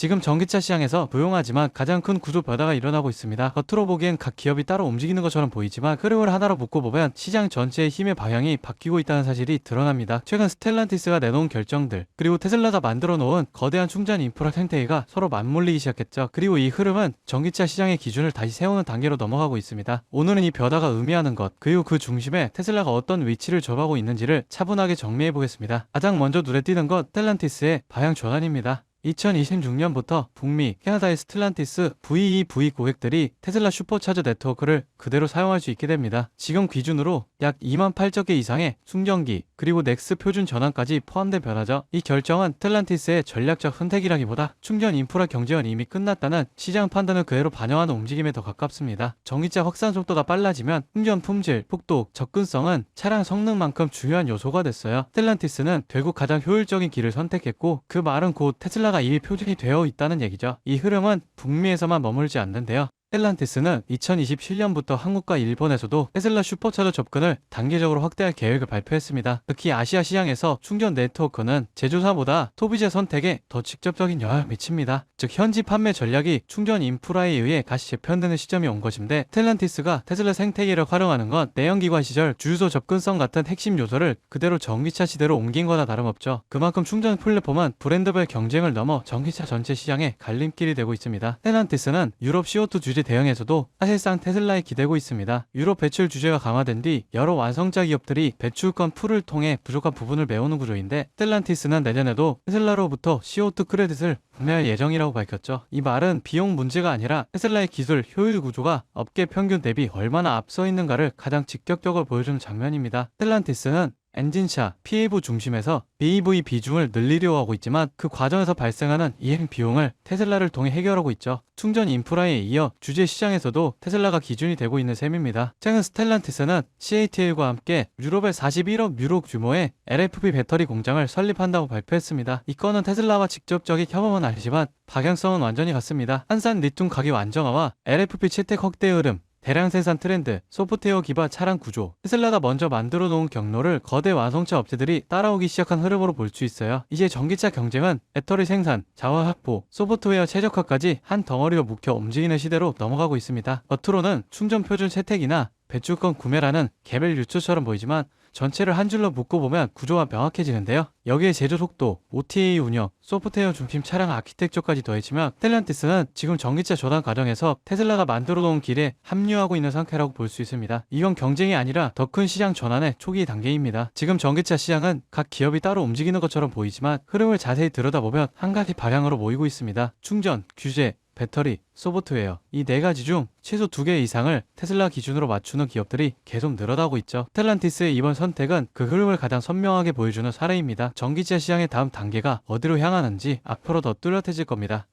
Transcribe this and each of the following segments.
지금 전기차 시장에서 조용하지만 가장 큰 구조 변화가 일어나고 있습니다. 겉으로 보기엔 각 기업이 따로 움직이는 것처럼 보이지만 흐름을 하나로 묶어보면 시장 전체의 힘의 방향이 바뀌고 있다는 사실이 드러납니다. 최근 스텔란티스가 내놓은 결정들, 그리고 테슬라가 만들어 놓은 거대한 충전 인프라 생태계가 서로 맞물리기 시작했죠. 그리고 이 흐름은 전기차 시장의 기준을 다시 세우는 단계로 넘어가고 있습니다. 오늘은 이 변화가 의미하는 것, 그리고 그 중심에 테슬라가 어떤 위치를 점하고 있는지를 차분하게 정리해 보겠습니다. 가장 먼저 눈에 띄는 건 스텔란티스의 방향 전환입니다. 2026년부터 북미, 캐나다의 스텔란티스 VEV 고객들이 테슬라 슈퍼차저 네트워크를 그대로 사용할 수 있게 됩니다. 지금 기준으로 약 28,000개 이상의 충전기, 그리고 넥스 표준 전환까지 포함된 변화죠. 이 결정은 스텔란티스의 전략적 선택이라기보다 충전 인프라 경쟁은 이미 끝났다는 시장 판단을 그대로 반영하는 움직임에 더 가깝습니다. 전기차 확산 속도가 빨라지면 충전 품질, 속도, 접근성은 차량 성능만큼 중요한 요소가 됐어요. 스텔란티스는 결국 가장 효율적인 길을 선택했고, 그 말은 곧 테슬라가 이미 표준이 되어 있다는 얘기죠. 이 흐름은 북미에서만 머물지 않는데요. 스텔란티스는 2027년부터 한국과 일본에서도 테슬라 슈퍼차저 접근을 단계적으로 확대할 계획을 발표했습니다. 특히 아시아 시장에서 충전 네트워크는 제조사보다 소비자 선택에 더 직접적인 영향을 미칩니다. 즉 현지 판매 전략이 충전 인프라에 의해 다시 재편되는 시점이 온 것인데, 스텔란티스가 테슬라 생태계를 활용하는 건 내연기관 시절, 주유소 접근성 같은 핵심 요소를 그대로 전기차 시대로 옮긴 거나 다름없죠. 그만큼 충전 플랫폼은 브랜드별 경쟁을 넘어 전기차 전체 시장의 갈림길이 되고 있습니다. 스텔란티스는 유럽 CO2 규제 대응에서도 사실상 테슬라에 기대고 있습니다. 유럽 배출 규제가 강화된 뒤 여러 완성차 기업들이 배출권 풀을 통해 부족한 부분을 메우는 구조인데, 스텔란티스는 내년에도 테슬라로부터 CO2 크레딧을 구매할 예정이라고 밝혔죠. 이 말은 비용 문제가 아니라 테슬라의 기술 효율 구조가 업계 평균 대비 얼마나 앞서 있는가를 가장 직접적으로 보여주는 장면입니다. 스텔란티스는 엔진차, PAV 중심에서 BEV 비중을 늘리려고 하고 있지만, 그 과정에서 발생하는 이행 비용을 테슬라를 통해 해결하고 있죠. 충전 인프라에 이어 주제 시장에서도 테슬라가 기준이 되고 있는 셈입니다. 최근 스텔란티스는 CATL과 함께 유럽의 41억 유로 규모의 LFP 배터리 공장을 설립한다고 발표했습니다. 이 건은 테슬라와 직접적인 협업은 아니지만 방향성은 완전히 같습니다. 한산 리튬 가격 안정화와 LFP 채택 확대 흐름, 대량 생산 트렌드, 소프트웨어 기반 차량 구조, 테슬라가 먼저 만들어 놓은 경로를 거대 완성차 업체들이 따라오기 시작한 흐름으로 볼 수 있어요. 이제 전기차 경쟁은 배터리 생산, 자원 확보, 소프트웨어 최적화까지 한 덩어리로 묵혀 움직이는 시대로 넘어가고 있습니다. 겉으로는 충전 표준 채택이나 배출권 구매라는 개별 유추처럼 보이지만, 전체를 한 줄로 묶어보면 구조가 명확해지는데요. 여기에 제조 속도, OTA 운영, 소프트웨어 중심 차량 아키텍처까지 더해지면 스텔란티스는 지금 전기차 전환 과정에서 테슬라가 만들어 놓은 길에 합류하고 있는 상태라고 볼 수 있습니다. 이건 경쟁이 아니라 더 큰 시장 전환의 초기 단계입니다. 지금 전기차 시장은 각 기업이 따로 움직이는 것처럼 보이지만, 흐름을 자세히 들여다보면 한 가지 방향으로 모이고 있습니다. 충전, 규제, 배터리, 소프트웨어, 이 네 가지 중 최소 2개 이상을 테슬라 기준으로 맞추는 기업들이 계속 늘어나고 있죠. 스텔란티스의 이번 선택은 그 흐름을 가장 선명하게 보여주는 사례입니다. 전기차 시장의 다음 단계가 어디로 향하는지 앞으로 더 뚜렷해질 겁니다.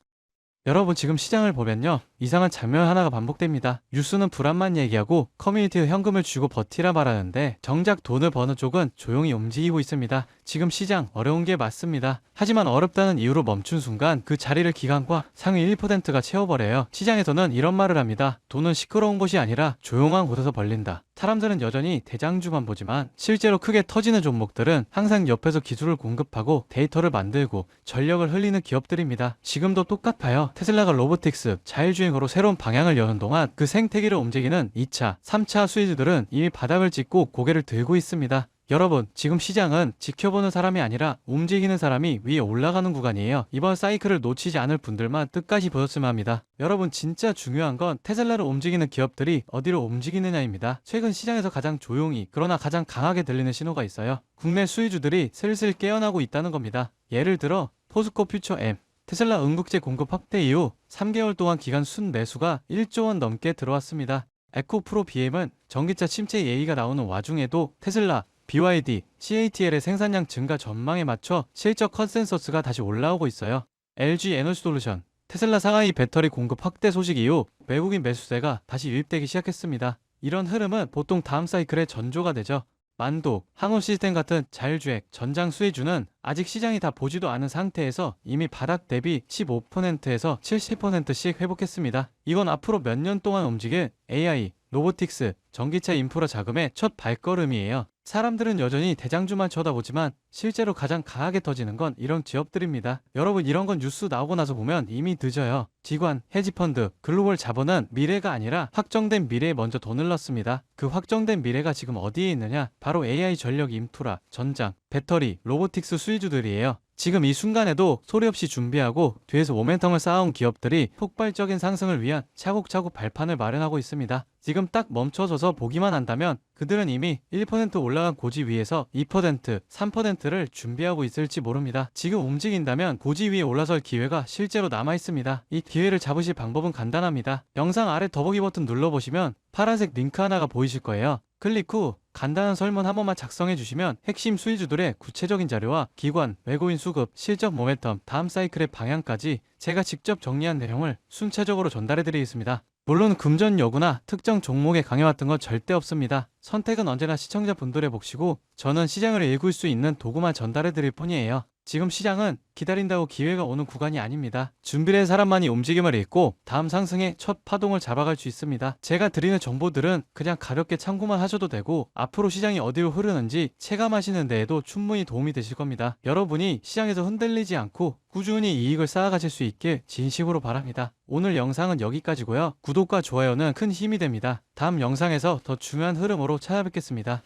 여러분, 지금 시장을 보면요, 이상한 장면 하나가 반복됩니다. 뉴스는 불안만 얘기하고 커뮤니티에 현금을 주고 버티라 말하는데, 정작 돈을 버는 쪽은 조용히 움직이고 있습니다. 지금 시장 어려운 게 맞습니다. 하지만 어렵다는 이유로 멈춘 순간 그 자리를 기관과 상위 1%가 채워버려요. 시장에서는 이런 말을 합니다. 돈은 시끄러운 곳이 아니라 조용한 곳에서 벌린다. 사람들은 여전히 대장주만 보지만, 실제로 크게 터지는 종목들은 항상 옆에서 기술을 공급하고 데이터를 만들고 전력을 흘리는 기업들입니다. 지금도 똑같아요. 테슬라가 로보틱스, 자율주행으로 새로운 방향을 여는 동안 그 생태계를 움직이는 2차, 3차 수혜주들은 이미 바닥을 찍고 고개를 들고 있습니다. 여러분, 지금 시장은 지켜보는 사람이 아니라 움직이는 사람이 위에 올라가는 구간이에요. 이번 사이클을 놓치지 않을 분들만 끝까지 보셨으면 합니다. 여러분, 진짜 중요한 건 테슬라를 움직이는 기업들이 어디로 움직이느냐입니다. 최근 시장에서 가장 조용히, 그러나 가장 강하게 들리는 신호가 있어요. 국내 수혜주들이 슬슬 깨어나고 있다는 겁니다. 예를 들어 포스코 퓨처 M, 테슬라 응급제 공급 확대 이후 3개월 동안 기간 순매수가 1조 원 넘게 들어왔습니다. 에코프로 BM은 전기차 침체 얘기가 나오는 와중에도 테슬라, BYD, CATL의 생산량 증가 전망에 맞춰 실적 컨센서스가 다시 올라오고 있어요. LG 에너지솔루션, 테슬라 상하이 배터리 공급 확대 소식 이후 외국인 매수세가 다시 유입되기 시작했습니다. 이런 흐름은 보통 다음 사이클의 전조가 되죠. 만독, 항우 시스템 같은 자율주행, 전장 수혜주는 아직 시장이 다 보지도 않은 상태에서 이미 바닥 대비 15%에서 70%씩 회복했습니다. 이건 앞으로 몇 년 동안 움직일 AI, 로보틱스, 전기차 인프라 자금의 첫 발걸음이에요. 사람들은 여전히 대장주만 쳐다보지만 실제로 가장 강하게 터지는 건 이런 기업들입니다. 여러분, 이런 건 뉴스 나오고 나서 보면 이미 늦어요. 기관, 헤지펀드, 글로벌 자본은 미래가 아니라 확정된 미래에 먼저 돈을 넣습니다. 그 확정된 미래가 지금 어디에 있느냐? 바로 AI 전력 인프라, 전장, 배터리, 로보틱스 수혜주들이에요. 지금 이 순간에도 소리 없이 준비하고 뒤에서 모멘텀을 쌓아온 기업들이 폭발적인 상승을 위한 차곡차곡 발판을 마련하고 있습니다. 지금 딱 멈춰서서 보기만 한다면 그들은 이미 1% 올라간 고지 위에서 2%, 3%를 준비하고 있을지 모릅니다. 지금 움직인다면 고지 위에 올라설 기회가 실제로 남아 있습니다. 이 기회를 잡으실 방법은 간단합니다. 영상 아래 더보기 버튼 눌러보시면 파란색 링크 하나가 보이실 거예요. 클릭 후 간단한 설문 한 번만 작성해 주시면 핵심 수혜주들의 구체적인 자료와 기관, 외국인 수급, 실적 모멘텀, 다음 사이클의 방향까지 제가 직접 정리한 내용을 순차적으로 전달해 드리겠습니다. 물론 금전 여부나 특정 종목에 강해왔던 건 절대 없습니다. 선택은 언제나 시청자분들의 몫이고 저는 시장을 읽을 수 있는 도구만 전달해 드릴 뿐이에요. 지금 시장은 기다린다고 기회가 오는 구간이 아닙니다. 준비를 한 사람만이 움직임을 읽고 다음 상승의 첫 파동을 잡아갈 수 있습니다. 제가 드리는 정보들은 그냥 가볍게 참고만 하셔도 되고 앞으로 시장이 어디로 흐르는지 체감하시는 데에도 충분히 도움이 되실 겁니다. 여러분이 시장에서 흔들리지 않고 꾸준히 이익을 쌓아가실 수 있길 진심으로 바랍니다. 오늘 영상은 여기까지고요. 구독과 좋아요는 큰 힘이 됩니다. 다음 영상에서 더 중요한 흐름으로 찾아뵙겠습니다.